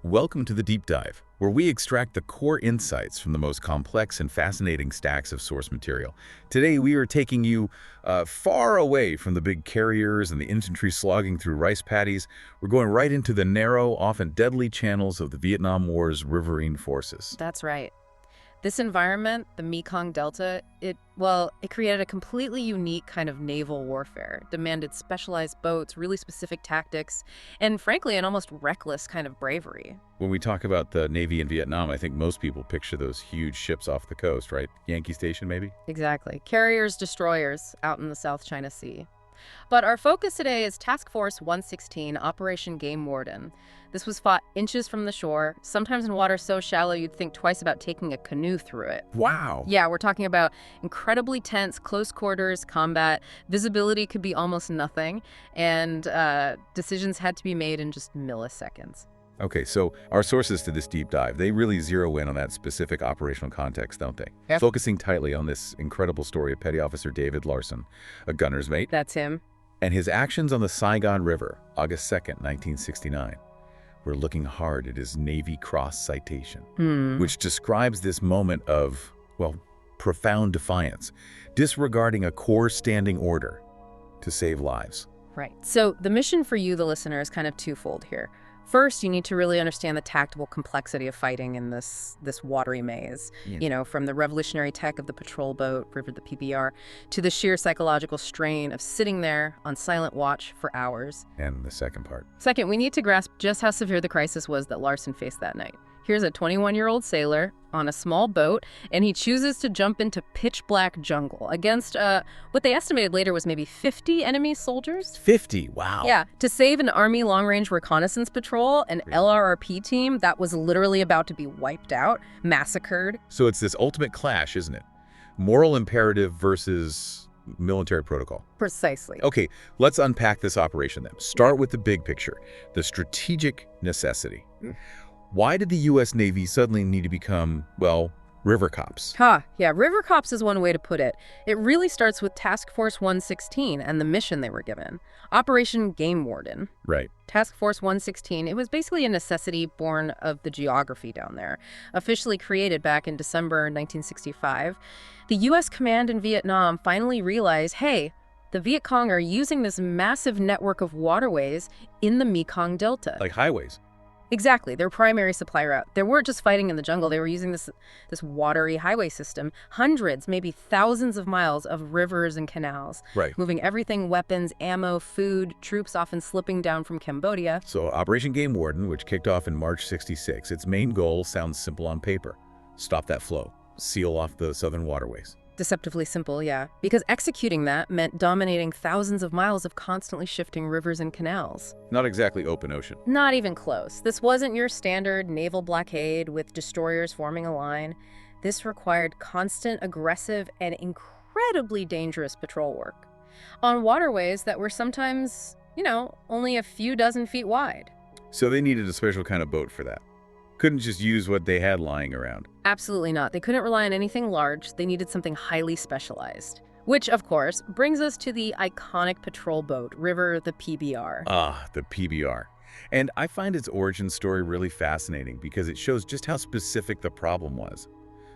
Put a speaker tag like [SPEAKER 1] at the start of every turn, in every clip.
[SPEAKER 1] Welcome to the Deep Dive, where we extract the core insights from the most complex and fascinating stacks of source material. Today, we are taking you far away from the big carriers and the infantry slogging through rice paddies. We're going right into the narrow, often deadly channels of the Vietnam War's riverine forces.
[SPEAKER 2] That's right. This environment, the Mekong Delta, it created a completely unique kind of naval warfare, demanded specialized boats, really specific tactics, and frankly, an almost reckless kind of bravery.
[SPEAKER 1] When we talk about the Navy in Vietnam, I think most people picture those huge ships off the coast, right? Yankee Station, maybe?
[SPEAKER 2] Exactly. Carriers, destroyers out in the South China Sea. But our focus today is Task Force 116, Operation Game Warden. This was fought inches from the shore, sometimes in water so shallow you'd think twice about taking a canoe through it.
[SPEAKER 1] Wow!
[SPEAKER 2] Yeah, we're talking about incredibly tense, close quarters combat. Visibility could be almost nothing, and decisions had to be made in just milliseconds.
[SPEAKER 1] Okay, so our sources to this deep dive, they really zero in on that specific operational context, don't they? Yep. Focusing tightly on this incredible story of Petty Officer David Larsen, a gunner's mate.
[SPEAKER 2] That's him.
[SPEAKER 1] And his actions on the Saigon River, August 2nd, 1969. We're looking hard at his Navy Cross citation, which describes this moment of, well, profound defiance, disregarding a core standing order to save lives.
[SPEAKER 2] Right. So the mission for you, the listener, is kind of twofold here. First, you need to really understand the tactical complexity of fighting in this watery maze. Yeah. You know, from the revolutionary tech of the patrol boat, River the PBR, to the sheer psychological strain of sitting there on silent watch for hours.
[SPEAKER 1] And the second part.
[SPEAKER 2] Second, we need to grasp just how severe the crisis was that Larsen faced that night. Here's a 21-year-old sailor on a small boat, and he chooses to jump into pitch-black jungle against what they estimated later was maybe 50 enemy soldiers.
[SPEAKER 1] 50? Wow.
[SPEAKER 2] Yeah, to save an Army long-range reconnaissance patrol, an LRRP team that was literally about to be wiped out, massacred.
[SPEAKER 1] So it's this ultimate clash, isn't it? Moral imperative versus military protocol.
[SPEAKER 2] Precisely.
[SPEAKER 1] Okay, let's unpack this operation then. Start with the big picture, the strategic necessity. Why did the U.S. Navy suddenly need to become, well, river cops?
[SPEAKER 2] Yeah, river cops is one way to put it. It really starts with Task Force 116 and the mission they were given. Operation Game Warden.
[SPEAKER 1] Right.
[SPEAKER 2] Task Force 116, it was basically a necessity born of the geography down there. Officially created back in December 1965, the U.S. command in Vietnam finally realized, hey, the Viet Cong are using this massive network of waterways in the Mekong Delta.
[SPEAKER 1] Like highways.
[SPEAKER 2] Exactly, their primary supply route. They weren't just fighting in the jungle, they were using this watery highway system, hundreds, maybe thousands of miles of rivers and canals.
[SPEAKER 1] Right.
[SPEAKER 2] Moving everything, weapons, ammo, food, troops often slipping down from Cambodia.
[SPEAKER 1] So Operation Game Warden, which kicked off in March '66, its main goal sounds simple on paper. Stop that flow. Seal off the southern waterways.
[SPEAKER 2] Deceptively simple, yeah. Because executing that meant dominating thousands of miles of constantly shifting rivers and canals.
[SPEAKER 1] Not exactly open ocean.
[SPEAKER 2] Not even close. This wasn't your standard naval blockade with destroyers forming a line. This required constant, aggressive, and incredibly dangerous patrol work on waterways that were sometimes, only a few dozen feet wide.
[SPEAKER 1] So they needed a special kind of boat for that. Couldn't just use what they had lying around.
[SPEAKER 2] Absolutely not. They couldn't rely on anything large. They needed something highly specialized. Which, of course, brings us to the iconic patrol boat, River the PBR.
[SPEAKER 1] Ah, the PBR. And I find its origin story really fascinating because it shows just how specific the problem was.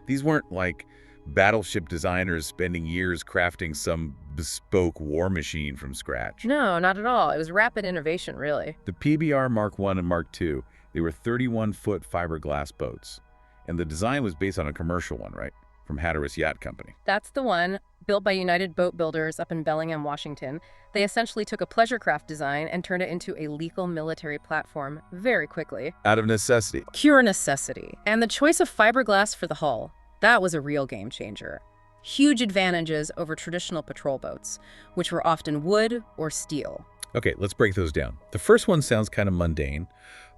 [SPEAKER 1] These weren't like battleship designers spending years crafting some bespoke war machine from scratch.
[SPEAKER 2] No, not at all. It was rapid innovation, really.
[SPEAKER 1] The PBR Mark I and Mark II, they were 31-foot fiberglass boats. And the design was based on a commercial one, right? From Hatteras Yacht Company.
[SPEAKER 2] That's the one, built by United Boat Builders up in Bellingham, Washington. They essentially took a pleasure craft design and turned it into a lethal military platform very quickly.
[SPEAKER 1] Out of necessity.
[SPEAKER 2] Pure necessity. And the choice of fiberglass for the hull, that was a real game changer. Huge advantages over traditional patrol boats, which were often wood or steel.
[SPEAKER 1] Okay, let's break those down. The first one sounds kind of mundane,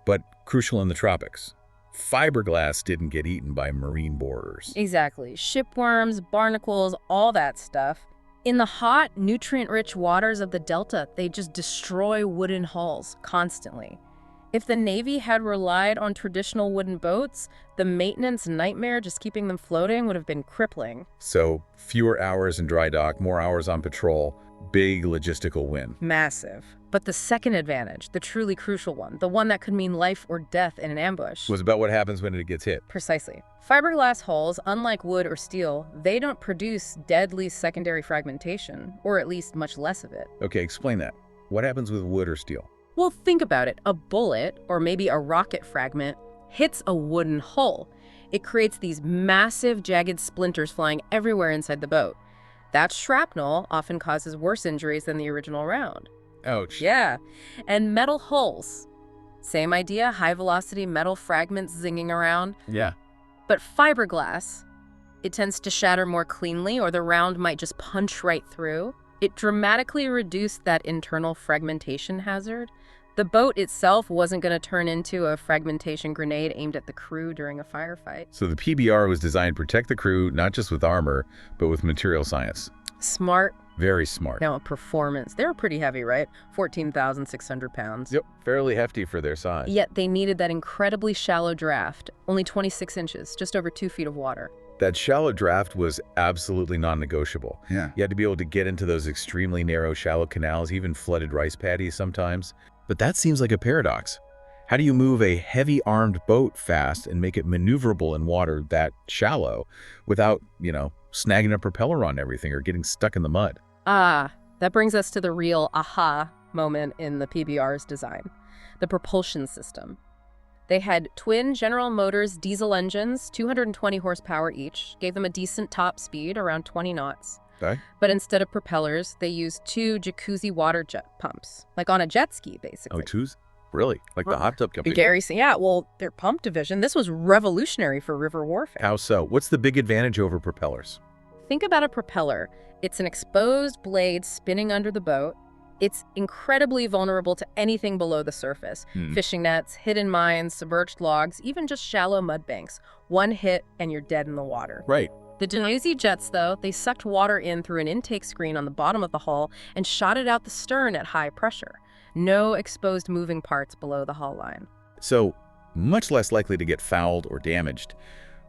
[SPEAKER 1] but crucial in the tropics. Fiberglass didn't get eaten by marine borers.
[SPEAKER 2] Exactly. Shipworms, barnacles, all that stuff. In the hot, nutrient-rich waters of the Delta, they just destroy wooden hulls constantly. If the Navy had relied on traditional wooden boats, the maintenance nightmare just keeping them floating would have been crippling.
[SPEAKER 1] So, fewer hours in dry dock, more hours on patrol, Big logistical win.
[SPEAKER 2] Massive. But the second advantage, the truly crucial one, the one that could mean life or death in an ambush,
[SPEAKER 1] Was about what happens when it gets hit.
[SPEAKER 2] Precisely. Fiberglass hulls, unlike wood or steel, they don't produce deadly secondary fragmentation, or at least much less of it.
[SPEAKER 1] Okay, explain that. What happens with wood or steel?
[SPEAKER 2] Well, think about it. A bullet, or maybe a rocket fragment, hits a wooden hull. It creates these massive, jagged splinters flying everywhere inside the boat. That shrapnel often causes worse injuries than the original round.
[SPEAKER 1] Ouch.
[SPEAKER 2] Yeah. And metal hulls. Same idea, high-velocity metal fragments zinging around.
[SPEAKER 1] Yeah.
[SPEAKER 2] But fiberglass, it tends to shatter more cleanly, or the round might just punch right through. It dramatically reduced that internal fragmentation hazard. The boat itself wasn't going to turn into a fragmentation grenade aimed at the crew during a firefight.
[SPEAKER 1] So the PBR was designed to protect the crew, not just with armor, but with material science.
[SPEAKER 2] Smart.
[SPEAKER 1] Very smart.
[SPEAKER 2] Now, performance. They were pretty heavy, right? 14,600 pounds.
[SPEAKER 1] Yep, fairly hefty for their size.
[SPEAKER 2] Yet they needed that incredibly shallow draft, only 26 inches, just over 2 feet of water.
[SPEAKER 1] That shallow draft was absolutely non-negotiable.
[SPEAKER 3] Yeah.
[SPEAKER 1] You had to be able to get into those extremely narrow, shallow canals, even flooded rice paddies sometimes. But that seems like a paradox. How do you move a heavy armed boat fast and make it maneuverable in water that shallow without, snagging a propeller on everything or getting stuck in the mud?
[SPEAKER 2] That brings us to the real aha moment in the PBR's design, the propulsion system. They had twin General Motors diesel engines, 220 horsepower each, gave them a decent top speed, around 20 knots.
[SPEAKER 1] Okay.
[SPEAKER 2] But instead of propellers, they used 2 jacuzzi water jet pumps, like on a jet ski, basically.
[SPEAKER 1] Oh, twos? Really? Like the hot tub company?
[SPEAKER 2] Yeah, well, their pump division, this was revolutionary for river warfare.
[SPEAKER 1] How so? What's the big advantage over propellers?
[SPEAKER 2] Think about a propeller. It's an exposed blade spinning under the boat. It's incredibly vulnerable to anything below the surface. Fishing nets, hidden mines, submerged logs, even just shallow mud banks. One hit and you're dead in the water.
[SPEAKER 1] Right.
[SPEAKER 2] The jacuzzi jets, though, they sucked water in through an intake screen on the bottom of the hull and shot it out the stern at high pressure. No exposed moving parts below the hull line.
[SPEAKER 1] So, much less likely to get fouled or damaged.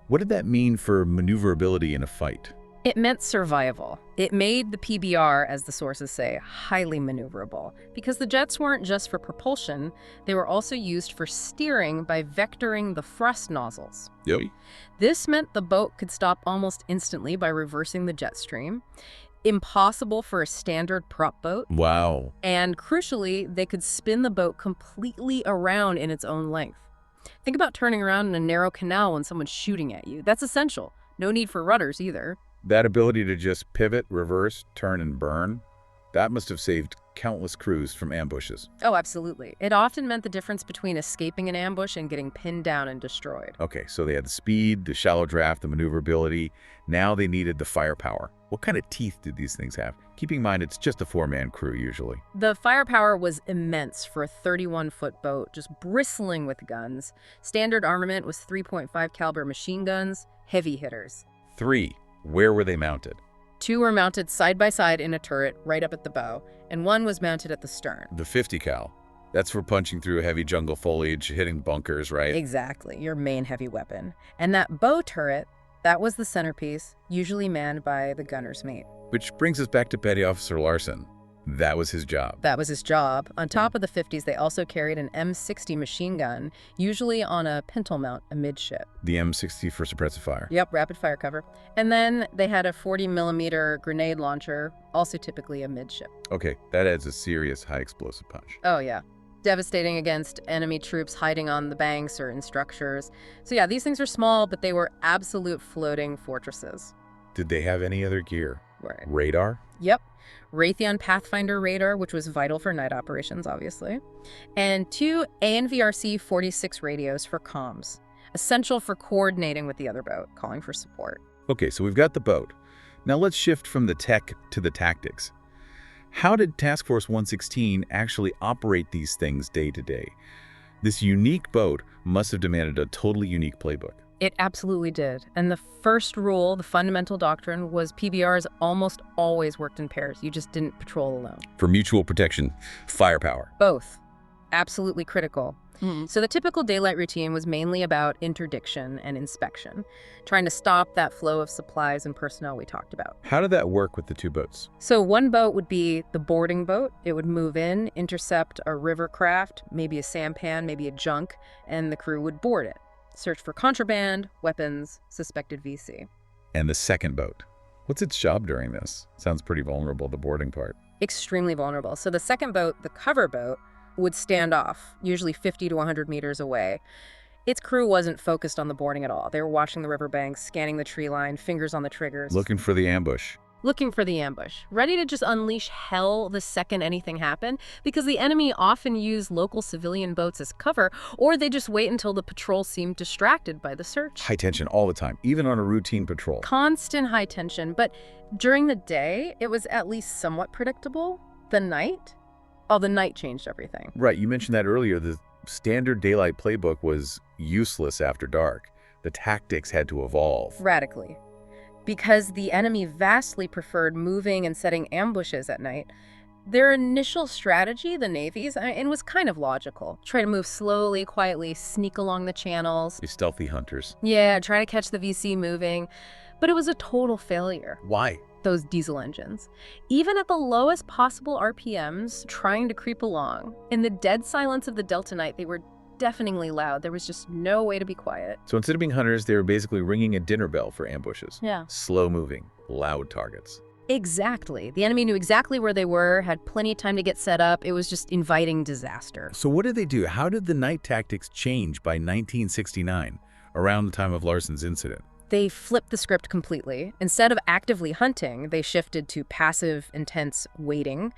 [SPEAKER 1] What did that mean for maneuverability in a fight?
[SPEAKER 2] It meant survival. It made the PBR, as the sources say, highly maneuverable, because the jets weren't just for propulsion, they were also used for steering by vectoring the thrust nozzles.
[SPEAKER 1] Yep.
[SPEAKER 2] This meant the boat could stop almost instantly by reversing the jet stream. Impossible for a standard prop boat.
[SPEAKER 1] Wow.
[SPEAKER 2] And crucially, they could spin the boat completely around in its own length. Think about turning around in a narrow canal when someone's shooting at you. That's essential. No need for rudders either.
[SPEAKER 1] That ability to just pivot, reverse, turn, and burn, that must have saved countless crews from ambushes.
[SPEAKER 2] Oh, absolutely. It often meant the difference between escaping an ambush and getting pinned down and destroyed.
[SPEAKER 1] Okay, so they had the speed, the shallow draft, the maneuverability. Now they needed the firepower. What kind of teeth did these things have? Keeping in mind, it's just a 4-man crew usually.
[SPEAKER 2] The firepower was immense for a 31-foot boat, just bristling with guns. Standard armament was 3.5 caliber machine guns, heavy hitters.
[SPEAKER 1] 3. Where were they mounted?
[SPEAKER 2] 2 were mounted side by side in a turret right up at the bow, and 1 was mounted at the stern.
[SPEAKER 1] The 50 cal. That's for punching through heavy jungle foliage, hitting bunkers, right?
[SPEAKER 2] Exactly, your main heavy weapon. And that bow turret, that was the centerpiece, usually manned by the gunner's mate.
[SPEAKER 1] Which brings us back to Petty Officer Larsen. That was his job.
[SPEAKER 2] That was his job. On top of the 50s, they also carried an M60 machine gun, usually on a pintle mount amidship.
[SPEAKER 1] The M60 for suppressive fire.
[SPEAKER 2] Yep, rapid fire cover. And then they had a 40-millimeter grenade launcher, also typically amidship.
[SPEAKER 1] Okay, that adds a serious high explosive punch.
[SPEAKER 2] Oh, yeah. Devastating against enemy troops hiding on the banks or in structures. So yeah, these things are small, but they were absolute floating fortresses.
[SPEAKER 1] Did they have any other gear?
[SPEAKER 2] Right.
[SPEAKER 1] Radar?
[SPEAKER 2] Yep. Raytheon Pathfinder radar, which was vital for night operations, obviously. And 2 ANVRC-46 radios for comms, essential for coordinating with the other boat, calling for support.
[SPEAKER 1] Okay, so we've got the boat. Now let's shift from the tech to the tactics. How did Task Force 116 actually operate these things day to day? This unique boat must have demanded a totally unique playbook.
[SPEAKER 2] It absolutely did. And the first rule, the fundamental doctrine, was PBRs almost always worked in pairs. You just didn't patrol alone.
[SPEAKER 1] For mutual protection, firepower.
[SPEAKER 2] Both. Absolutely critical. So the typical daylight routine was mainly about interdiction and inspection, trying to stop that flow of supplies and personnel we talked about.
[SPEAKER 1] How did that work with the two boats?
[SPEAKER 2] So one boat would be the boarding boat. It would move in, intercept a river craft, maybe a sampan, maybe a junk, and the crew would board it. Search for contraband, weapons, suspected VC.
[SPEAKER 1] And the second boat? What's its job during this? Sounds pretty vulnerable, the boarding part.
[SPEAKER 2] Extremely vulnerable. So the second boat, the cover boat, would stand off, usually 50 to 100 meters away. Its crew wasn't focused on the boarding at all. They were watching the riverbanks, scanning the tree line, fingers on the triggers.
[SPEAKER 1] Looking for the ambush.
[SPEAKER 2] Looking for the ambush, ready to just unleash hell the second anything happened, because the enemy often use local civilian boats as cover, or they just wait until the patrol seemed distracted by the search.
[SPEAKER 1] High tension all the time, even on a routine patrol.
[SPEAKER 2] Constant high tension, but during the day, it was at least somewhat predictable. The night? Oh, the night changed everything.
[SPEAKER 1] Right, you mentioned that earlier. The standard daylight playbook was useless after dark. The tactics had to evolve.
[SPEAKER 2] Radically. Because the enemy vastly preferred moving and setting ambushes at night, their initial strategy, the Navy's, and was kind of logical. Try to move slowly, quietly, sneak along the channels.
[SPEAKER 1] These stealthy hunters.
[SPEAKER 2] Yeah, try to catch the VC moving. But it was a total failure.
[SPEAKER 1] Why?
[SPEAKER 2] Those diesel engines. Even at the lowest possible RPMs, trying to creep along. In the dead silence of the Delta night, they were deafeningly loud. There was just no way to be quiet.
[SPEAKER 1] So instead of being hunters, they were basically ringing a dinner bell for ambushes.
[SPEAKER 2] Yeah.
[SPEAKER 1] Slow moving, loud targets.
[SPEAKER 2] Exactly. The enemy knew exactly where they were, had plenty of time to get set up. It was just inviting disaster.
[SPEAKER 1] So what did they do? How did the night tactics change by 1969, around the time of Larsen's incident?
[SPEAKER 2] They flipped the script completely. Instead of actively hunting, they shifted to passive, intense waiting,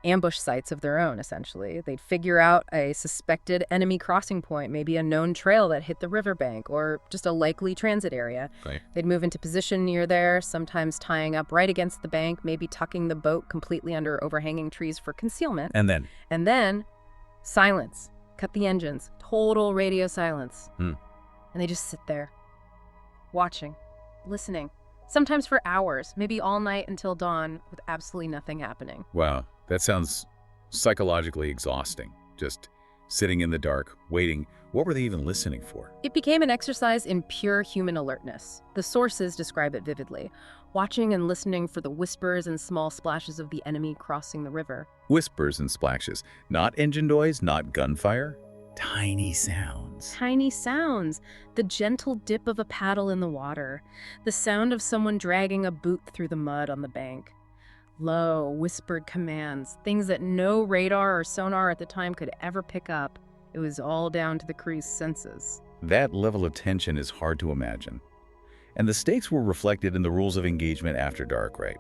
[SPEAKER 2] ambush sites of their own, essentially. They'd figure out a suspected enemy crossing point, maybe a known trail that hit the riverbank, or just a likely transit area.
[SPEAKER 1] Right.
[SPEAKER 2] They'd move into position near there, sometimes tying up right against the bank, maybe tucking the boat completely under overhanging trees for concealment.
[SPEAKER 1] And then,
[SPEAKER 2] Silence. Cut the engines. Total radio silence.
[SPEAKER 1] Hmm.
[SPEAKER 2] And they just sit there, watching, listening, sometimes for hours, maybe all night until dawn, with absolutely nothing happening.
[SPEAKER 1] Wow, that sounds psychologically exhausting. Just sitting in the dark, waiting. What were they even listening for?
[SPEAKER 2] It became an exercise in pure human alertness. The sources describe it vividly, watching and listening for the whispers and small splashes of the enemy crossing the river.
[SPEAKER 1] Whispers and splashes. Not engine noise, not gunfire. Tiny sounds.
[SPEAKER 2] Tiny sounds. The gentle dip of a paddle in the water. The sound of someone dragging a boot through the mud on the bank. Low, whispered commands, things that no radar or sonar at the time could ever pick up. It was all down to the crew's senses.
[SPEAKER 1] That level of tension is hard to imagine. And the stakes were reflected in the rules of engagement after dark, right?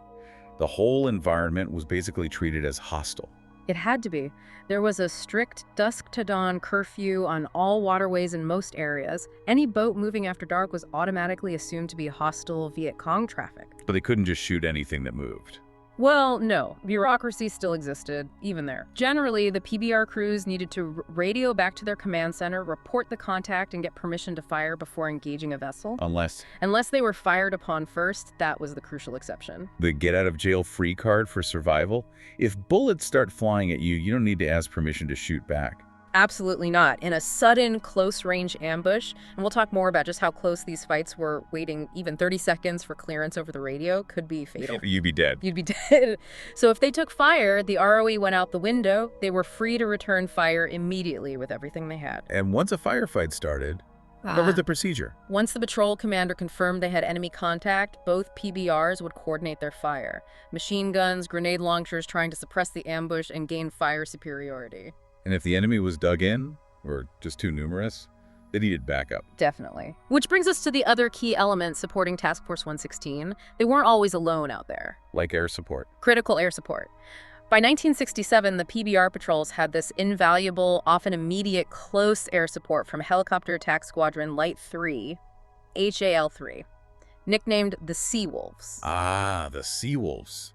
[SPEAKER 1] The whole environment was basically treated as hostile.
[SPEAKER 2] It had to be. There was a strict dusk-to-dawn curfew on all waterways in most areas. Any boat moving after dark was automatically assumed to be hostile Viet Cong traffic.
[SPEAKER 1] But they couldn't just shoot anything that moved.
[SPEAKER 2] Well, no. Bureaucracy still existed, even there. Generally, the PBR crews needed to radio back to their command center, report the contact, and get permission to fire before engaging a vessel. Unless they were fired upon first, that was the crucial exception.
[SPEAKER 1] The get-out-of-jail-free card for survival? If bullets start flying at you, you don't need to ask permission to shoot back.
[SPEAKER 2] Absolutely not. In a sudden, close-range ambush, and we'll talk more about just how close these fights were, waiting even 30 seconds for clearance over the radio could be fatal.
[SPEAKER 1] You'd be dead.
[SPEAKER 2] You'd be dead. So if they took fire, the ROE went out the window. They were free to return fire immediately with everything they had.
[SPEAKER 1] And once a firefight started, what was the procedure?
[SPEAKER 2] Once the patrol commander confirmed they had enemy contact, both PBRs would coordinate their fire. Machine guns, grenade launchers trying to suppress the ambush and gain fire superiority.
[SPEAKER 1] And if the enemy was dug in, or just too numerous, they needed backup.
[SPEAKER 2] Definitely. Which brings us to the other key element supporting Task Force 116. They weren't always alone out there.
[SPEAKER 1] Like air support.
[SPEAKER 2] Critical air support. By 1967, the PBR patrols had this invaluable, often immediate, close air support from Helicopter Attack Squadron Light 3, HAL-3, nicknamed the Sea Wolves.
[SPEAKER 1] Ah, the Sea Wolves.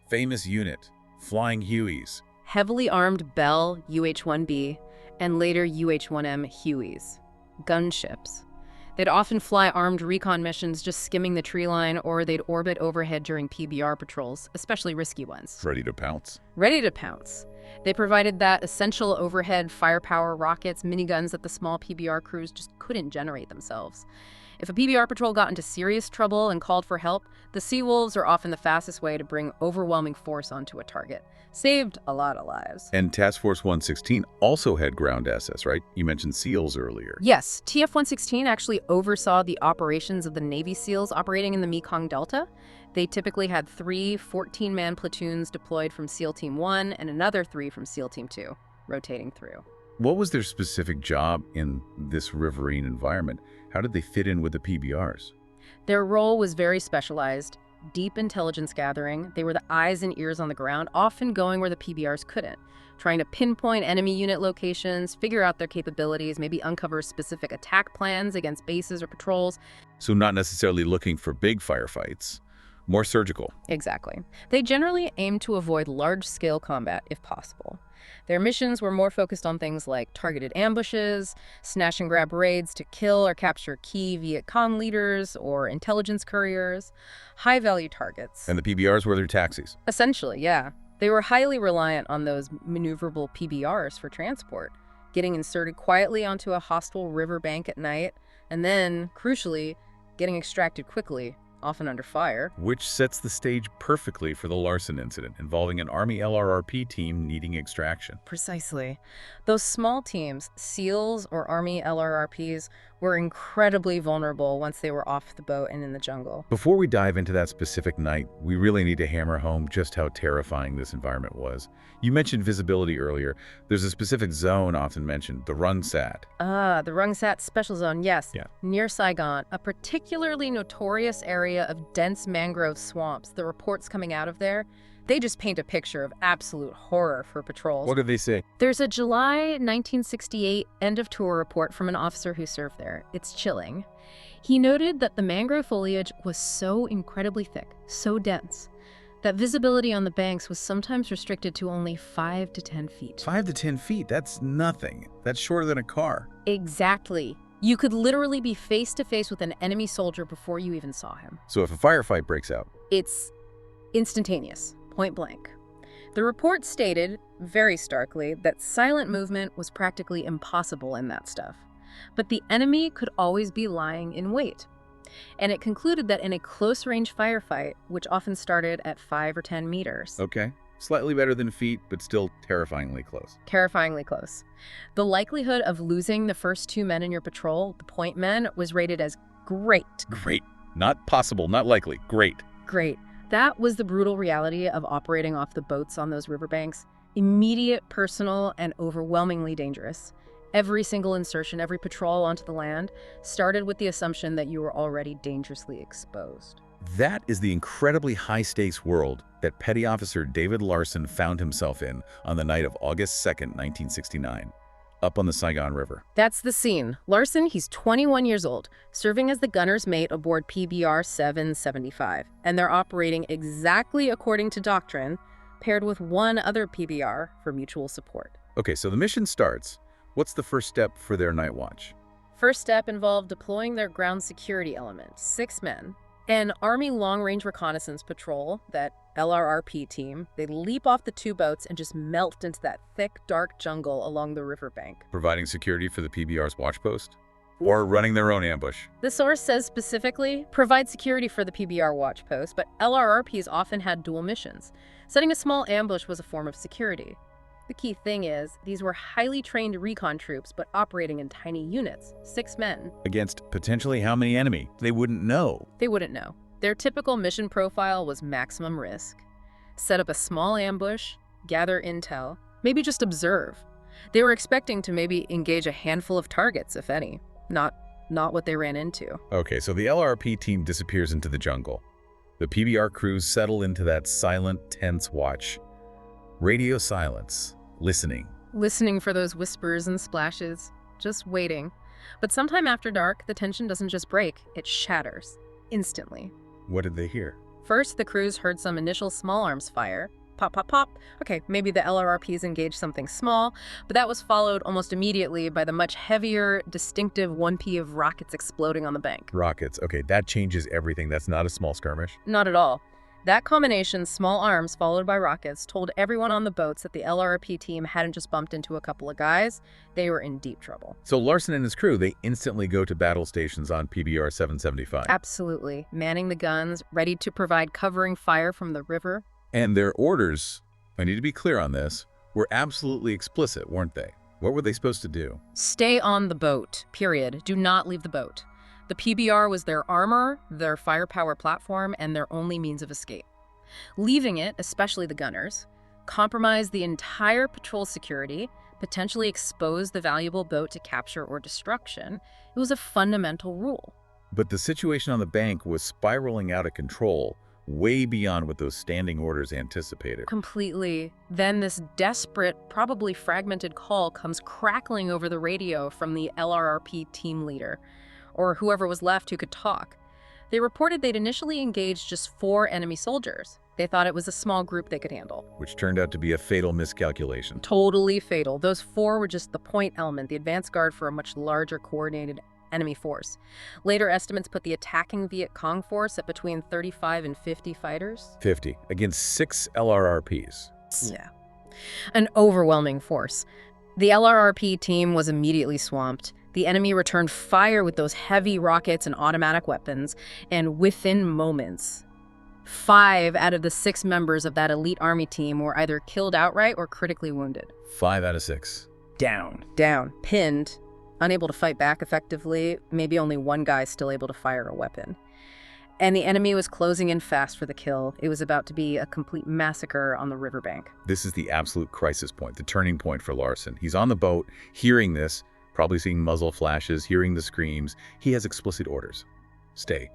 [SPEAKER 1] Famous unit. Flying Hueys.
[SPEAKER 2] Heavily armed Bell UH-1B and later UH-1M Hueys, gunships. They'd often fly armed recon missions just skimming the tree line, or they'd orbit overhead during PBR patrols, especially risky ones.
[SPEAKER 1] Ready to pounce.
[SPEAKER 2] Ready to pounce. They provided that essential overhead firepower rockets, miniguns that the small PBR crews just couldn't generate themselves. If a PBR patrol got into serious trouble and called for help, the Sea Wolves are often the fastest way to bring overwhelming force onto a target. Saved a lot of lives.
[SPEAKER 1] And Task Force 116 also had ground assets, right? You mentioned SEALs earlier.
[SPEAKER 2] Yes, TF-116 actually oversaw the operations of the Navy SEALs operating in the Mekong Delta. They typically had 3 14-man platoons deployed from SEAL Team 1 and another 3 from SEAL Team 2, rotating through.
[SPEAKER 1] What was their specific job in this riverine environment? How did they fit in with the PBRs?
[SPEAKER 2] Their role was very specialized. Deep intelligence gathering. They were the eyes and ears on the ground, often going where the PBRs couldn't, trying to pinpoint enemy unit locations, figure out their capabilities, maybe uncover specific attack plans against bases or patrols.
[SPEAKER 1] So not necessarily looking for big firefights, more surgical.
[SPEAKER 2] Exactly. They generally aimed to avoid large-scale combat if possible. Their missions were more focused on things like targeted ambushes, snatch-and-grab raids to kill or capture key Viet Cong leaders or intelligence couriers, high-value targets.
[SPEAKER 1] And the PBRs were their taxis.
[SPEAKER 2] Essentially, yeah. They were highly reliant on those maneuverable PBRs for transport, getting inserted quietly onto a hostile riverbank at night, and then, crucially, getting extracted quickly, often under fire.
[SPEAKER 1] Which sets the stage perfectly for the Larsen incident, involving an Army LRRP team needing extraction.
[SPEAKER 2] Precisely. Those small teams, SEALs or Army LRRPs, were incredibly vulnerable once they were off the boat and in the jungle.
[SPEAKER 1] Before we dive into that specific night, we really need to hammer home just how terrifying this environment was. You mentioned visibility earlier. There's a specific zone often mentioned, the Rung Sat.
[SPEAKER 2] The Rung Sat Special Zone, yes.
[SPEAKER 1] Yeah.
[SPEAKER 2] Near Saigon, a particularly notorious area of dense mangrove swamps. The reports coming out of there, they just paint a picture of absolute horror for patrols.
[SPEAKER 1] What did they say?
[SPEAKER 2] There's a July 1968 end-of-tour report from an officer who served there. It's chilling. He noted that the mangrove foliage was so incredibly thick, so dense, that visibility on the banks was sometimes restricted to only 5 to 10 feet.
[SPEAKER 1] 5 to 10 feet? That's nothing. That's shorter than a car.
[SPEAKER 2] Exactly. You could literally be face-to-face with an enemy soldier before you even saw him.
[SPEAKER 1] So if a firefight breaks out,
[SPEAKER 2] It's instantaneous, point blank. The report stated, very starkly, that silent movement was practically impossible in that stuff. But the enemy could always be lying in wait. And it concluded that in a close-range firefight, which often started at 5 or 10 meters,
[SPEAKER 1] okay, slightly better than feet, but still terrifyingly close.
[SPEAKER 2] terrifyingly close, the likelihood of losing the first 2 men in your patrol, the point men, was rated as great.
[SPEAKER 1] Great. Not possible, not likely. Great.
[SPEAKER 2] Great. That was the brutal reality of operating off the boats on those riverbanks. Immediate, personal, and overwhelmingly dangerous. Every single insertion, every patrol onto the land started with the assumption that you were already dangerously exposed.
[SPEAKER 1] That is the incredibly high-stakes world that Petty Officer David Larsen found himself in on the night of August 2nd, 1969, up on the Saigon River.
[SPEAKER 2] That's the scene. Larsen, he's 21 years old, serving as the gunner's mate aboard PBR 775, and they're operating exactly according to doctrine, paired with one other PBR for mutual support.
[SPEAKER 1] Okay, so the mission starts. What's the first step for their night watch?
[SPEAKER 2] First step involved deploying their ground security element, 6 men. An Army long-range reconnaissance patrol, that LRRP team, they leap off the 2 boats and just melt into that thick, dark jungle along the riverbank.
[SPEAKER 1] Providing security for the PBR's watch post? Or running their own ambush?
[SPEAKER 2] The source says specifically, provide security for the PBR watch post, but LRRPs often had dual missions. Setting a small ambush was a form of security. The key thing is, these were highly trained recon troops, but operating in tiny units, 6 men.
[SPEAKER 1] Against potentially how many enemy? They wouldn't know.
[SPEAKER 2] They wouldn't know. Their typical mission profile was maximum risk. Set up a small ambush, gather intel, maybe just observe. They were expecting to maybe engage a handful of targets, if any. Not what they ran into.
[SPEAKER 1] Okay, so the LRP team disappears into the jungle. The PBR crews settle into that silent, tense watch. Radio silence. Listening.
[SPEAKER 2] Listening for those whispers and splashes. Just waiting. But sometime after dark, the tension doesn't just break, it shatters. Instantly.
[SPEAKER 1] What did they hear?
[SPEAKER 2] First, the crews heard some initial small arms fire. Pop, pop, pop. Okay, maybe the LRRPs engaged something small, but that was followed almost immediately by the much heavier, distinctive 1P of rockets exploding on the bank.
[SPEAKER 1] Rockets. Okay, that changes everything. That's not a small skirmish.
[SPEAKER 2] Not at all. That combination, small arms followed by rockets, told everyone on the boats that the LRRP team hadn't just bumped into a couple of guys, they were in deep trouble.
[SPEAKER 1] So Larsen and his crew, they instantly go to battle stations on PBR 775.
[SPEAKER 2] Absolutely. Manning the guns, ready to provide covering fire from the river.
[SPEAKER 1] And their orders, I need to be clear on this, were absolutely explicit, weren't they? What were they supposed to do?
[SPEAKER 2] Stay on the boat, period. Do not leave the boat. The PBR was their armor, their firepower platform, and their only means of escape. Leaving it, especially the gunners, compromised the entire patrol security, potentially exposed the valuable boat to capture or destruction. It was a fundamental rule.
[SPEAKER 1] But the situation on the bank was spiraling out of control, way beyond what those standing orders anticipated.
[SPEAKER 2] Completely. Then this desperate, probably fragmented call comes crackling over the radio from the LRRP team leader, or whoever was left who could talk. They reported they'd initially engaged just 4 enemy soldiers. They thought it was a small group they could handle.
[SPEAKER 1] Which turned out to be a fatal miscalculation.
[SPEAKER 2] Totally fatal. Those 4 were just the point element, the advance guard for a much larger coordinated enemy force. Later estimates put the attacking Viet Cong force at between 35 and 50 fighters.
[SPEAKER 1] 50 against 6 LRRPs.
[SPEAKER 2] Yeah. An overwhelming force. The LRRP team was immediately swamped. The enemy returned fire with those heavy rockets and automatic weapons, and within moments, 5 out of the 6 members of that elite army team were either killed outright or critically wounded.
[SPEAKER 1] 5 out of 6.
[SPEAKER 2] Down, pinned, unable to fight back effectively, maybe only one guy still able to fire a weapon. And the enemy was closing in fast for the kill. It was about to be a complete massacre on the riverbank.
[SPEAKER 1] This is the absolute crisis point, the turning point for Larsen. He's on the boat, hearing this, probably seeing muzzle flashes, hearing the screams. He has explicit orders. Stay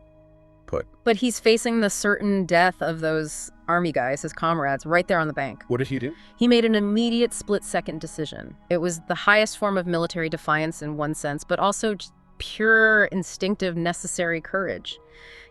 [SPEAKER 1] put.
[SPEAKER 2] But he's facing the certain death of those army guys, his comrades, right there on the bank.
[SPEAKER 1] What did he do?
[SPEAKER 2] He made an immediate split-second decision. It was the highest form of military defiance in one sense, but also just pure, instinctive, necessary courage.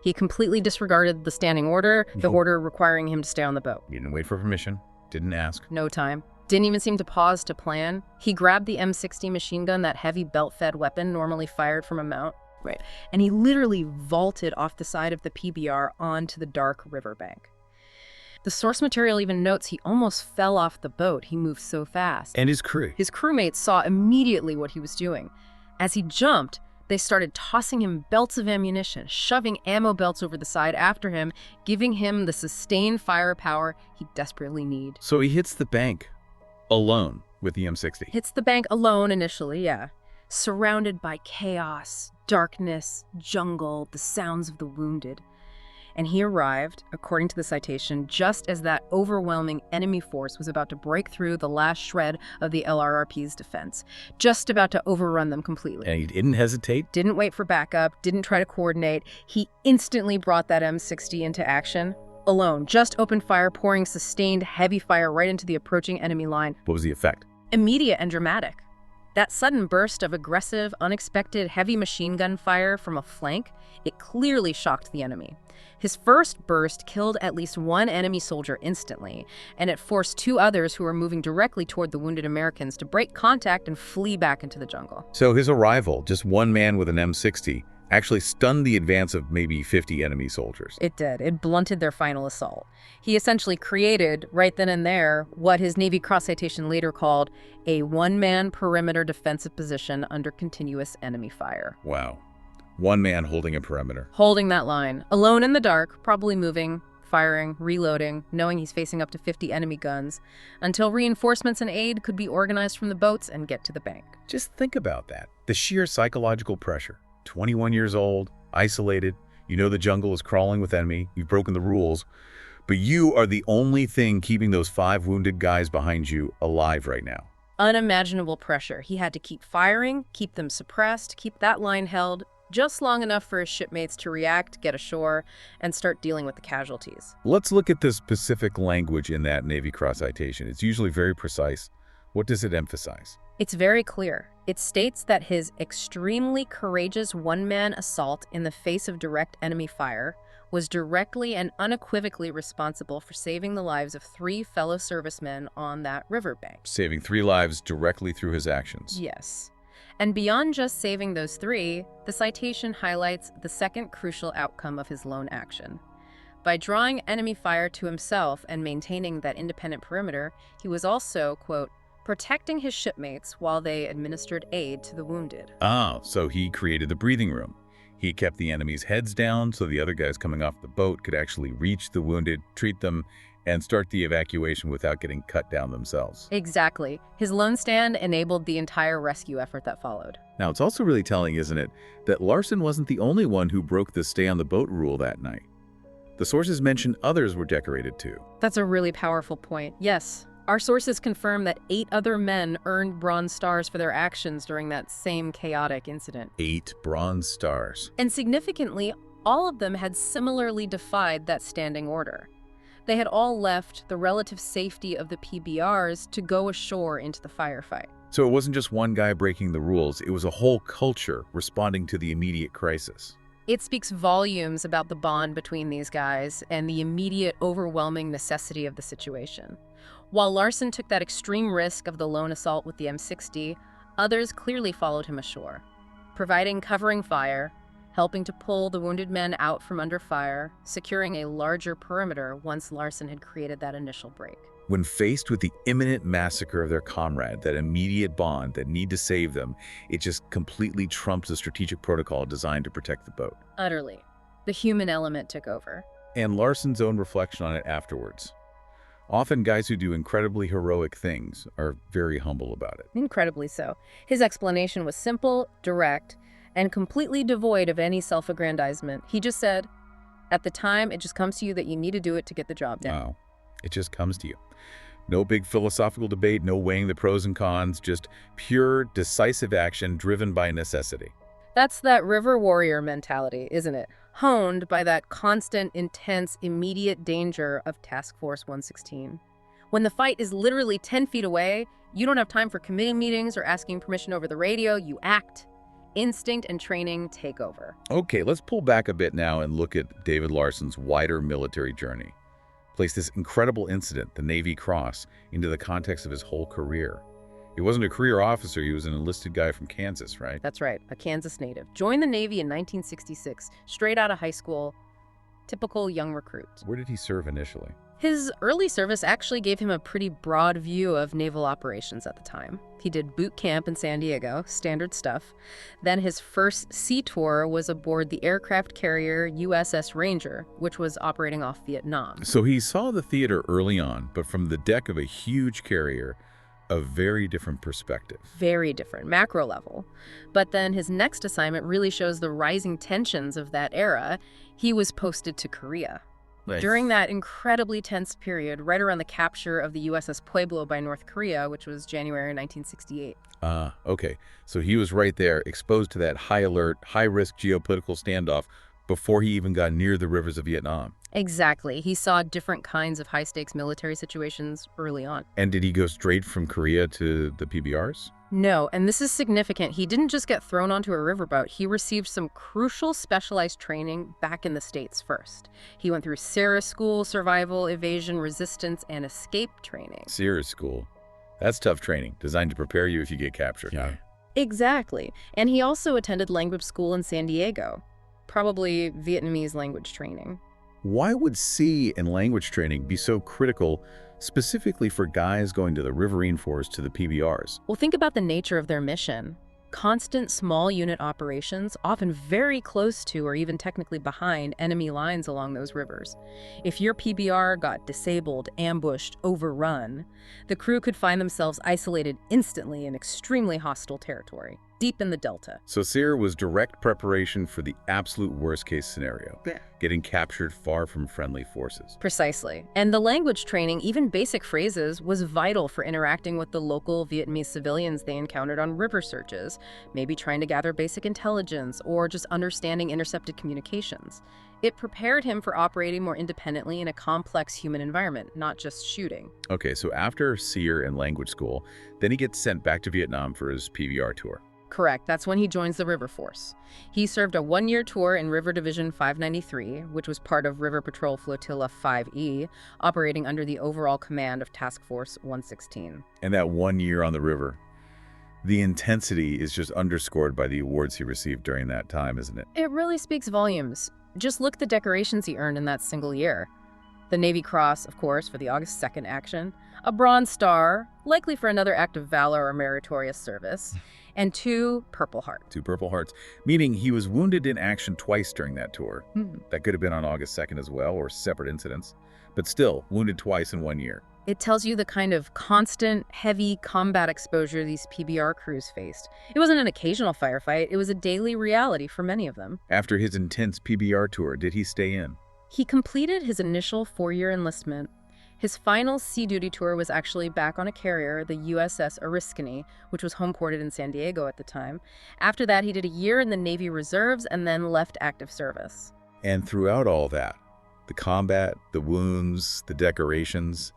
[SPEAKER 2] He completely disregarded the standing order, the order requiring him to stay on the boat.
[SPEAKER 1] He didn't wait for permission, didn't ask.
[SPEAKER 2] No time. Didn't even seem to pause to plan. He grabbed the M60 machine gun, that heavy belt-fed weapon normally fired from a mount.
[SPEAKER 3] Right.
[SPEAKER 2] And he literally vaulted off the side of the PBR onto the dark riverbank. The source material even notes he almost fell off the boat. He moved so fast.
[SPEAKER 1] And his crew.
[SPEAKER 2] His crewmates saw immediately what he was doing. As he jumped, they started tossing him belts of ammunition, shoving ammo belts over the side after him, giving him the sustained firepower he desperately needed.
[SPEAKER 1] So he hits the bank alone with the M60.
[SPEAKER 2] Hits the bank alone initially, yeah. Surrounded by chaos, darkness, jungle, the sounds of the wounded. And he arrived, according to the citation, just as that overwhelming enemy force was about to break through the last shred of the LRRP's defense, just about to overrun them completely.
[SPEAKER 1] And he didn't hesitate?
[SPEAKER 2] Didn't wait for backup, didn't try to coordinate. He instantly brought that M60 into action, alone, just opened fire, pouring sustained heavy fire right into the approaching enemy line.
[SPEAKER 1] What was the effect?
[SPEAKER 2] Immediate and dramatic. That sudden burst of aggressive, unexpected heavy machine gun fire from a flank, it clearly shocked the enemy. His first burst killed at least 1 enemy soldier instantly, and it forced 2 others who were moving directly toward the wounded Americans to break contact and flee back into the jungle.
[SPEAKER 1] So his arrival, just one man with an M60, actually stunned the advance of maybe 50 enemy soldiers.
[SPEAKER 2] It did. It blunted their final assault. He essentially created, right then and there, what his Navy cross citation later called a one-man perimeter defensive position under continuous enemy fire.
[SPEAKER 1] Wow. One man holding a perimeter.
[SPEAKER 2] Holding that line, alone in the dark, probably moving, firing, reloading, knowing he's facing up to 50 enemy guns, until reinforcements and aid could be organized from the boats and get to the bank.
[SPEAKER 1] Just think about that. The sheer psychological pressure. 21 years old, isolated, you know the jungle is crawling with enemy, you've broken the rules, but you are the only thing keeping those 5 wounded guys behind you alive right now.
[SPEAKER 2] Unimaginable pressure. He had to keep firing, keep them suppressed, keep that line held, just long enough for his shipmates to react, get ashore, and start dealing with the casualties.
[SPEAKER 1] Let's look at the specific language in that Navy cross citation. It's usually very precise. What does it emphasize?
[SPEAKER 2] It's very clear. It states that his extremely courageous one-man assault in the face of direct enemy fire was directly and unequivocally responsible for saving the lives of 3 fellow servicemen on that riverbank.
[SPEAKER 1] Saving 3 lives directly through his actions.
[SPEAKER 2] Yes. And beyond just saving those 3, the citation highlights the second crucial outcome of his lone action. By drawing enemy fire to himself and maintaining that independent perimeter, he was also, quote, protecting his shipmates while they administered aid to the wounded.
[SPEAKER 1] Ah, so he created the breathing room. He kept the enemy's heads down so the other guys coming off the boat could actually reach the wounded, treat them, and start the evacuation without getting cut down themselves.
[SPEAKER 2] Exactly. His lone stand enabled the entire rescue effort that followed.
[SPEAKER 1] Now, it's also really telling, isn't it, that Larsen wasn't the only one who broke the stay-on-the-boat rule that night. The sources mention others were decorated too.
[SPEAKER 2] That's a really powerful point. Yes. Our sources confirm that 8 other men earned Bronze Stars for their actions during that same chaotic incident.
[SPEAKER 1] 8 Bronze Stars.
[SPEAKER 2] And significantly, all of them had similarly defied that standing order. They had all left the relative safety of the PBRs to go ashore into the firefight.
[SPEAKER 1] So it wasn't just one guy breaking the rules, it was a whole culture responding to the immediate crisis.
[SPEAKER 2] It speaks volumes about the bond between these guys and the immediate, overwhelming necessity of the situation. While Larsen took that extreme risk of the lone assault with the M60, others clearly followed him ashore, providing covering fire, helping to pull the wounded men out from under fire, securing a larger perimeter once Larsen had created that initial break.
[SPEAKER 1] When faced with the imminent massacre of their comrade, that immediate bond that need to save them, it just completely trumped the strategic protocol designed to protect the boat.
[SPEAKER 2] Utterly. The human element took over.
[SPEAKER 1] And Larsen's own reflection on it afterwards. Often guys who do incredibly heroic things are very humble about it.
[SPEAKER 2] Incredibly so. His explanation was simple, direct, and completely devoid of any self-aggrandizement. He just said, at the time, it just comes to you that you need to do it to get the job done.
[SPEAKER 1] Wow. It just comes to you. No big philosophical debate, no weighing the pros and cons, just pure, decisive action driven by necessity.
[SPEAKER 2] That's that river warrior mentality, isn't it? Honed by that constant, intense, immediate danger of Task Force 116. When the fight is literally 10 feet away, you don't have time for committee meetings or asking permission over the radio, you act. Instinct and training take over.
[SPEAKER 1] Okay, let's pull back a bit now and look at David Larsen's wider military journey. Place this incredible incident, the Navy Cross, into the context of his whole career. He wasn't a career officer, he was an enlisted guy from Kansas, right?
[SPEAKER 2] That's right, a Kansas native. Joined the Navy in 1966, straight out of high school, typical young recruit.
[SPEAKER 1] Where did he serve initially?
[SPEAKER 2] His early service actually gave him a pretty broad view of naval operations at the time. He did boot camp in San Diego, standard stuff. Then his first sea tour was aboard the aircraft carrier USS Ranger, which was operating off Vietnam.
[SPEAKER 1] So he saw the theater early on, but from the deck of a huge carrier, a very different perspective.
[SPEAKER 2] Very different, macro level. But then his next assignment really shows the rising tensions of that era. He was posted to Korea.
[SPEAKER 1] Nice.
[SPEAKER 2] During that incredibly tense period, right around the capture of the USS Pueblo by North Korea, which was January 1968.
[SPEAKER 1] Okay. So he was right there, exposed to that high-alert, high-risk geopolitical standoff before he even got near the rivers of Vietnam.
[SPEAKER 2] Exactly. He saw different kinds of high-stakes military situations early on.
[SPEAKER 1] And did he go straight from Korea to the PBRs?
[SPEAKER 2] No, and this is significant. He didn't just get thrown onto a riverboat. He received some crucial specialized training back in the States first. He went through SARA school, survival, evasion, resistance, and escape training.
[SPEAKER 1] SARA school. That's tough training, designed to prepare you if you get captured.
[SPEAKER 3] Yeah.
[SPEAKER 2] Exactly. And he also attended language school in San Diego, probably Vietnamese language training.
[SPEAKER 1] Why would sea and language training be so critical, specifically for guys going to the riverine force to the PBRs?
[SPEAKER 2] Well, think about the nature of their mission. Constant small unit operations, often very close to or even technically behind enemy lines along those rivers. If your PBR got disabled, ambushed, overrun, the crew could find themselves isolated instantly in extremely hostile territory, deep in the Delta.
[SPEAKER 1] So SARA was direct preparation for the absolute worst-case scenario, getting captured far from friendly forces.
[SPEAKER 2] Precisely. And the language training, even basic phrases, was vital for interacting with the local Vietnamese civilians they encountered on river searches, maybe trying to gather basic intelligence or just understanding intercepted communications. It prepared him for operating more independently in a complex human environment, not just shooting.
[SPEAKER 1] Okay, so after SEER and language school, then he gets sent back to Vietnam for his PBR tour.
[SPEAKER 2] Correct. That's when he joins the River Force. He served a one-year tour in River Division 593, which was part of River Patrol Flotilla 5E, operating under the overall command of Task Force 116.
[SPEAKER 1] And that 1 year on the river, The intensity is just underscored by the awards he received during that time, isn't it?
[SPEAKER 2] It really speaks volumes. Just look at the decorations he earned in that single year. The Navy Cross, of course, for the August 2nd action, a Bronze Star, likely for another act of valor or meritorious service, and 2 Purple Hearts.
[SPEAKER 1] 2 Purple Hearts, meaning he was wounded in action twice during that tour.
[SPEAKER 2] Hmm.
[SPEAKER 1] That could have been on August 2nd as well, or separate incidents, but still, wounded twice in 1 year.
[SPEAKER 2] It tells you the kind of constant, heavy combat exposure these PBR crews faced. It wasn't an occasional firefight, it was a daily reality for many of them.
[SPEAKER 1] After his intense PBR tour, did he stay in?
[SPEAKER 2] He completed his initial 4-year enlistment. His final sea duty tour was actually back on a carrier, the USS Oriskany, which was homeported in San Diego at the time. After that, he did a year in the Navy Reserves and then left active service.
[SPEAKER 1] And throughout all that, the combat, the wounds, the decorations,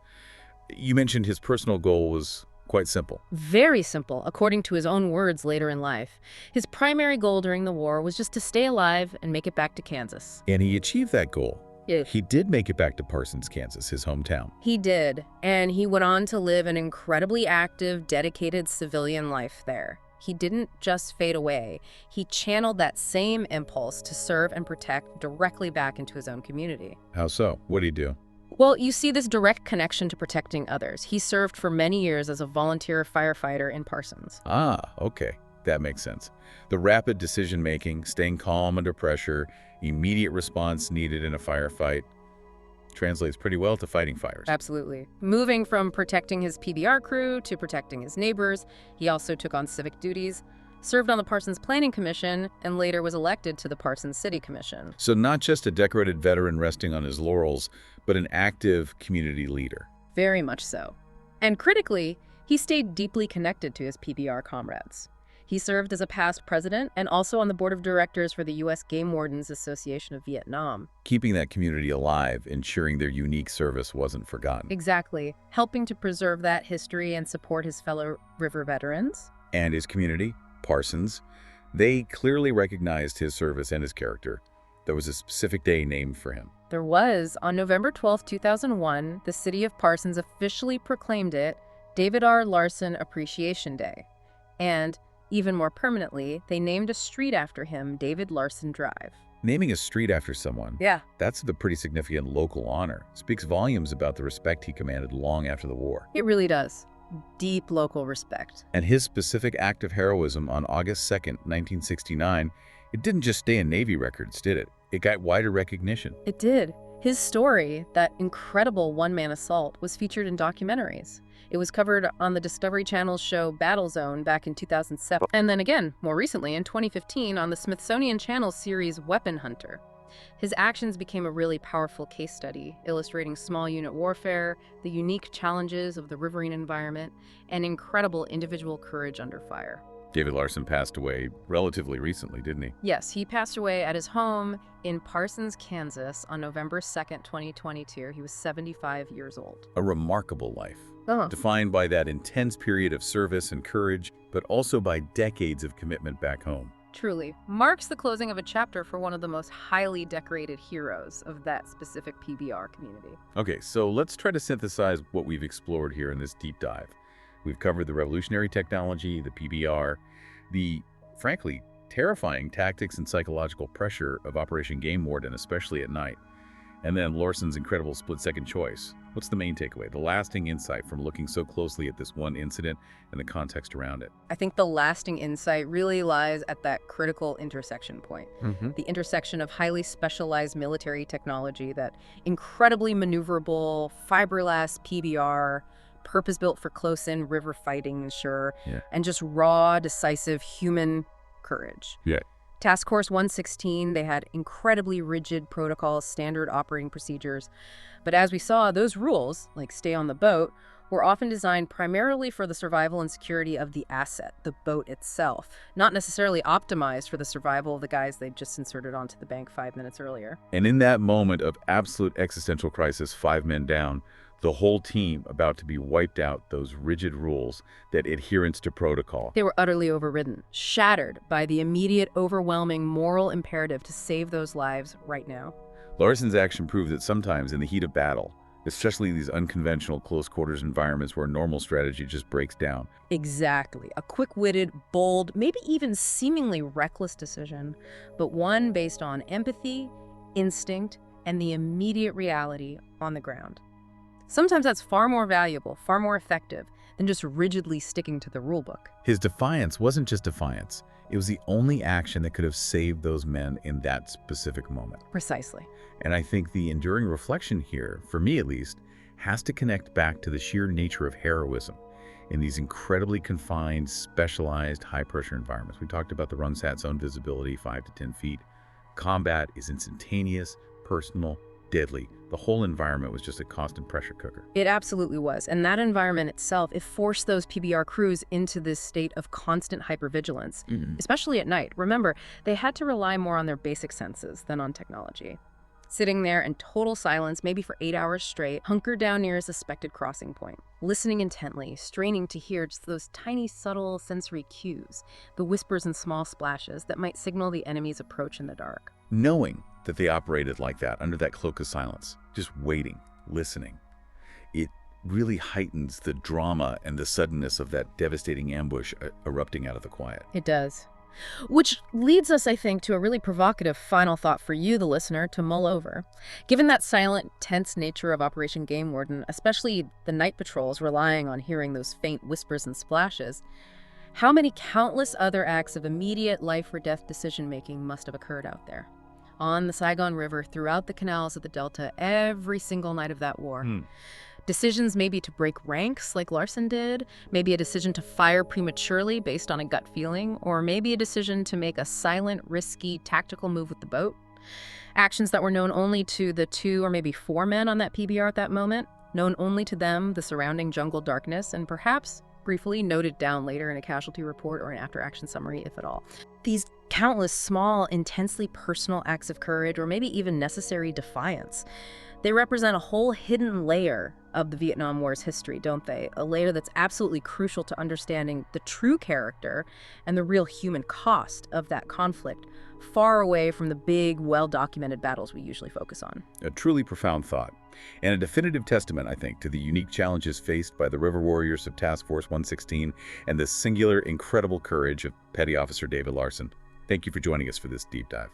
[SPEAKER 1] you mentioned his personal goal was quite simple.
[SPEAKER 2] Very simple, according to his own words later in life. His primary goal during the war was just to stay alive and make it back to Kansas.
[SPEAKER 1] And he achieved that goal.
[SPEAKER 2] Yeah.
[SPEAKER 1] He did make it back to Parsons, Kansas, his hometown.
[SPEAKER 2] He did, and he went on to live an incredibly active, dedicated civilian life there. He didn't just fade away. He channeled that same impulse to serve and protect directly back into his own community.
[SPEAKER 1] How so? What did he do?
[SPEAKER 2] Well, you see this direct connection to protecting others. He served for many years as a volunteer firefighter in Parsons.
[SPEAKER 1] Ah, okay. That makes sense. The rapid decision-making, staying calm under pressure, immediate response needed in a firefight translates pretty well to fighting fires.
[SPEAKER 2] Absolutely. Moving from protecting his PBR crew to protecting his neighbors, he also took on civic duties, served on the Parsons Planning Commission, and later was elected to the Parsons City Commission.
[SPEAKER 1] So not just a decorated veteran resting on his laurels, but an active community leader.
[SPEAKER 2] Very much so. And critically, he stayed deeply connected to his PBR comrades. He served as a past president and also on the board of directors for the U.S. Game Wardens Association of Vietnam.
[SPEAKER 1] Keeping that community alive, ensuring their unique service wasn't forgotten.
[SPEAKER 2] Exactly. Helping to preserve that history and support his fellow river veterans.
[SPEAKER 1] And his community, Parsons, they clearly recognized his service and his character. There was a specific day named for him.
[SPEAKER 2] There was. On November 12, 2001, the city of Parsons officially proclaimed it David R. Larsen Appreciation Day. And, even more permanently, they named a street after him, David Larsen Drive.
[SPEAKER 1] Naming a street after someone,
[SPEAKER 2] Yeah.
[SPEAKER 1] that's a pretty significant local honor. Speaks volumes about the respect he commanded long after the war.
[SPEAKER 2] It really does. Deep local respect.
[SPEAKER 1] And his specific act of heroism on August 2nd, 1969, it didn't just stay in Navy records, did it? It got wider recognition.
[SPEAKER 2] It did. His story, that incredible one-man assault, was featured in documentaries. It was covered on the Discovery Channel's show Battle Zone back in 2007. And then again, more recently, in 2015, on the Smithsonian Channel series Weapon Hunter. His actions became a really powerful case study, illustrating small unit warfare, the unique challenges of the riverine environment, and incredible individual courage under fire.
[SPEAKER 1] David Larsen passed away relatively recently, didn't he?
[SPEAKER 2] Yes, he passed away at his home in Parsons, Kansas on November 2nd, 2022. He was 75 years old.
[SPEAKER 1] A remarkable life,
[SPEAKER 2] Oh.
[SPEAKER 1] defined by that intense period of service and courage, but also by decades of commitment back home.
[SPEAKER 2] Truly, marks the closing of a chapter for one of the most highly decorated heroes of that specific PBR community.
[SPEAKER 1] Okay, so let's try to synthesize what we've explored here in this deep dive. We've covered the revolutionary technology, the PBR, the, frankly, terrifying tactics and psychological pressure of Operation Game Warden, especially at night, and then Larsen's incredible split-second choice. What's the main takeaway, the lasting insight from looking so closely at this one incident and the context around it?
[SPEAKER 2] I think the lasting insight really lies at that critical intersection point. The intersection of highly specialized military technology, that incredibly maneuverable, fiberglass PBR, purpose-built for close-in river fighting, sure, and just raw, decisive human courage.
[SPEAKER 1] Yeah.
[SPEAKER 2] Task Force 116, they had incredibly rigid protocols, standard operating procedures. But as we saw, those rules, like stay on the boat, were often designed primarily for the survival and security of the asset, the boat itself, not necessarily optimized for the survival of the guys they'd just inserted onto the bank 5 minutes earlier.
[SPEAKER 1] And in that moment of absolute existential crisis, 5 men down, the whole team about to be wiped out, those rigid rules, that adherence to protocol.
[SPEAKER 2] They were utterly overridden, shattered by the immediate, overwhelming moral imperative to save those lives right now.
[SPEAKER 1] Larsen's action proved that sometimes in the heat of battle, especially these unconventional close-quarters environments where normal strategy just breaks down.
[SPEAKER 2] Exactly. A quick-witted, bold, maybe even seemingly reckless decision, but one based on empathy, instinct, and the immediate reality on the ground. Sometimes that's far more valuable, far more effective, than just rigidly sticking to the rulebook.
[SPEAKER 1] His defiance wasn't just defiance. It was the only action that could have saved those men in that specific moment.
[SPEAKER 2] Precisely.
[SPEAKER 1] And I think the enduring reflection here, for me at least, has to connect back to the sheer nature of heroism in these incredibly confined, specialized, high-pressure environments. We talked about the RUNSAT zone visibility, 5 to 10 feet. Combat is instantaneous, personal, deadly. The whole environment was just a constant pressure cooker.
[SPEAKER 2] It absolutely was. And that environment itself, it forced those PBR crews into this state of constant hypervigilance, especially at night. Remember, they had to rely more on their basic senses than on technology. Sitting there in total silence, maybe for 8 hours straight, hunkered down near a suspected crossing point, listening intently, straining to hear just those tiny, subtle sensory cues, the whispers and small splashes that might signal the enemy's approach in the dark.
[SPEAKER 1] Knowing that they operated like that, under that cloak of silence, just waiting, listening, it really heightens the drama and the suddenness of that devastating ambush erupting out of the quiet.
[SPEAKER 2] It does. Which leads us, I think, to a really provocative final thought for you, the listener, to mull over. Given that silent, tense nature of Operation Game Warden, especially the night patrols relying on hearing those faint whispers and splashes, how many countless other acts of immediate life-or-death decision-making must have occurred out there? On the Saigon River, throughout the canals of the Delta, every single night of that war. Decisions maybe to break ranks like Larsen did, maybe a decision to fire prematurely based on a gut feeling, or maybe a decision to make a silent, risky, tactical move with the boat. Actions that were known only to the 2 or maybe 4 men on that PBR at that moment, known only to them, the surrounding jungle darkness, and perhaps briefly noted down later in a casualty report or an after-action summary, if at all. These countless small, intensely personal acts of courage, or maybe even necessary defiance, they represent a whole hidden layer of the Vietnam War's history, don't they? A layer that's absolutely crucial to understanding the true character and the real human cost of that conflict, far away from the big, well-documented battles we usually focus on.
[SPEAKER 1] A truly profound thought, and a definitive testament, I think, to the unique challenges faced by the river warriors of Task Force 116 and the singular, incredible courage of Petty Officer David Larsen. Thank you for joining us for this deep dive.